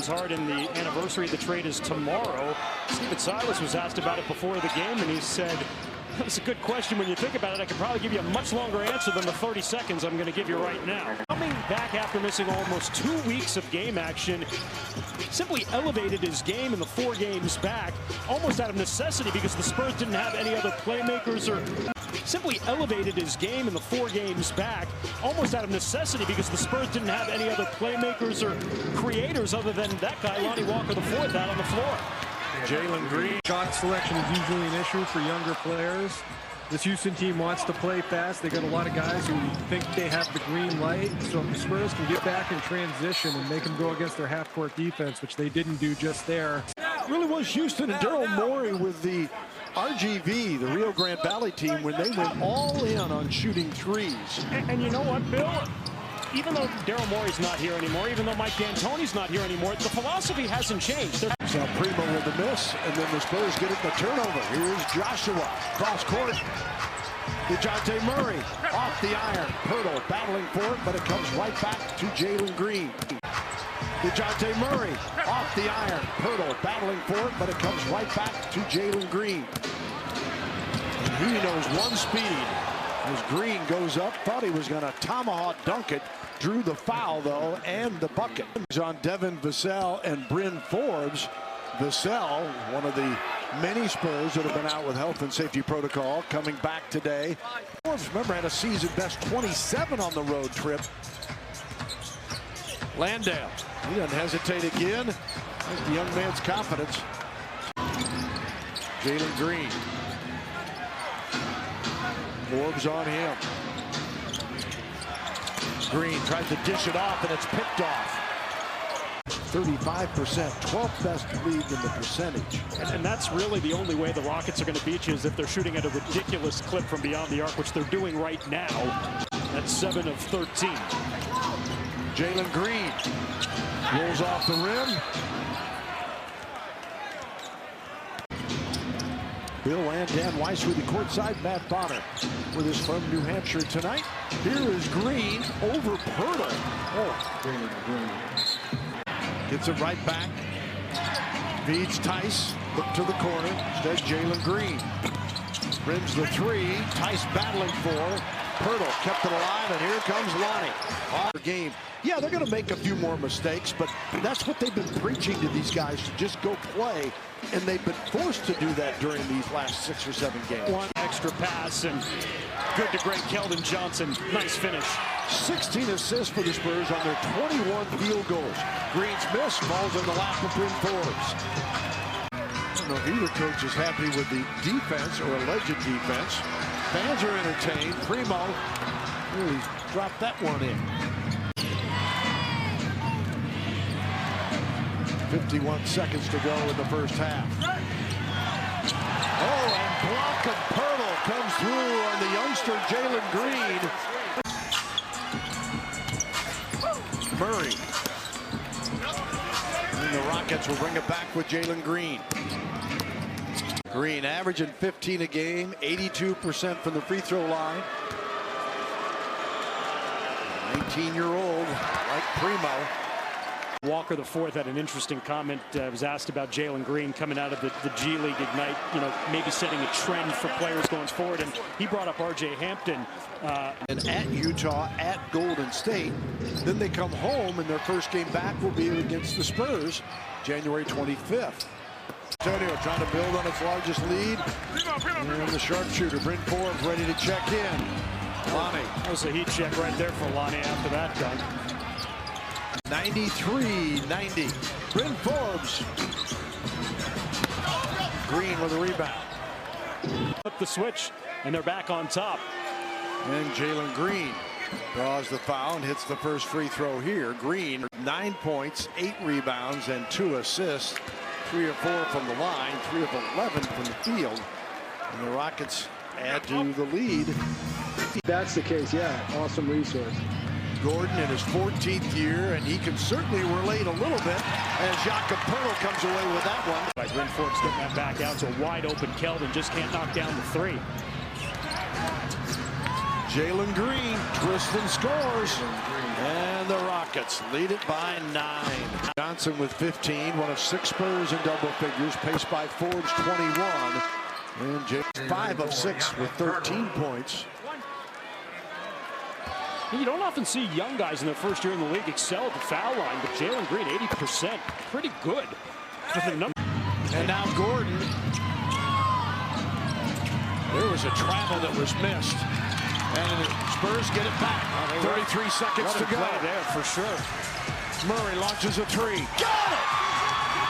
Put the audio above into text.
Jalen's hard, and the anniversary of the trade is tomorrow. Stephen Silas was asked about it before the game, and he said, that's a good question. When you think about it, I could probably give you a much longer answer than the 30 seconds I'm going to give you right now. Coming back after missing almost 2 weeks of game action, simply elevated his game in the 4 games back, almost out of necessity because the Spurs didn't have any other playmakers, or simply elevated his game in the 4 games back, almost out of necessity because the Spurs didn't have any other playmakers or creators other than that guy, Lonnie Walker IV, out on the floor. Jalen Green. Shot selection is usually an issue for younger players. This Houston team wants to play fast. They got a lot of guys who think they have the green light. So if the Spurs can get back in transition and make them go against their half-court defense, which they didn't do just there. It really was Houston and Daryl Morey with the RGV, the Rio Grande Valley team, when they went all in on shooting threes. And you know what, Bill? Even though Daryl Morey's not here anymore, even though Mike D'Antoni's not here anymore, the philosophy hasn't changed. So Primo with the miss, and then the Spurs get it the turnover. Here's Joshua, cross court. DeJounte Murray off the iron. Pirtle battling for it, but it comes right back to Jalen Green. DeJounte Murray off the iron. Pirtle battling for it, but it comes right back to Jalen Green. And he knows one speed. As Green goes up, thought he was going to tomahawk dunk it. Drew the foul, though, and the bucket. On Devin Vassell and Bryn Forbes. Vassell, one of the many Spurs that have been out with health and safety protocol, coming back today. Forbes, remember, had a season-best 27 on the road trip. Landale, he doesn't hesitate again. That's the young man's confidence. Jalen Green. Forbes on him. Green tries to dish it off, and it's picked off. 35%, 12th best lead in the percentage. And that's really the only way the Rockets are going to beat you, is if they're shooting at a ridiculous clip from beyond the arc, which they're doing right now. That's 7 of 13. Jalen Green rolls off the rim. Bill and Dan Weiss with the courtside. Matt Bonner with us from New Hampshire tonight. Here is Green over Pirtle. Oh, Green. Gets it right back. Feeds Tice. Look to the corner. Instead, Jalen Green. Rims the 3. Tice battling for. Pirtle kept it alive, and here comes Lonnie. Off the game. Yeah, they're going to make a few more mistakes, but that's what they've been preaching to these guys, to just go play. And they've been forced to do that during these last 6 or 7 games. One extra pass, and good to great Keldon Johnson. Nice finish. 16 assists for the Spurs on their 21 field goals. Green's miss falls in the lap of Bryn Forbes. I don't know if either coach is happy with the defense or alleged defense. Fans are entertained. Primo really dropped that one in. 51 seconds to go in the first half. Oh, and block of Pirtle comes through on the youngster Jalen Green. Murray. And the Rockets will bring it back with Jalen Green. Green averaging 15 a game, 82% from the free throw line. 19-year-old like Primo. Walker IV had an interesting comment. Was asked about Jalen Green coming out of the G League Ignite, maybe setting a trend for players going forward. And he brought up R.J. Hampton. And at Utah, at Golden State. Then they come home, and their first game back will be against the Spurs, January 25th. Antonio trying to build on its largest lead. And the sharpshooter, Bryn Forbes, ready to check in. Lonnie. That was a heat check right there for Lonnie after that dunk. 93-90. Bryn Forbes. Green with a rebound. Flip the switch, and they're back on top. And Jalen Green draws the foul and hits the first free throw here. Green, 9 points, 8 rebounds, and 2 assists. 3 of 4 from the line, 3 of 11 from the field. And the Rockets add to the lead. That's the case, yeah. Awesome resource. Gordon in his 14th year, and he can certainly relate a little bit as Jakob Pirtle comes away with that one. By Bryn Forbes getting that back out to a wide open Keldon, just can't knock down the 3. Jalen Green twists and scores. And the Rockets lead it by 9. Johnson with 15, one of 6 Spurs in double figures, paced by Forbes 21. And James 5 of 6 with 13 points. You don't often see young guys in their first year in the league excel at the foul line, but Jalen Green, 80%, pretty good. And now Gordon. There was a travel that was missed. And Spurs get it back. 33 seconds to go. There for sure. Murray launches a 3. Got it!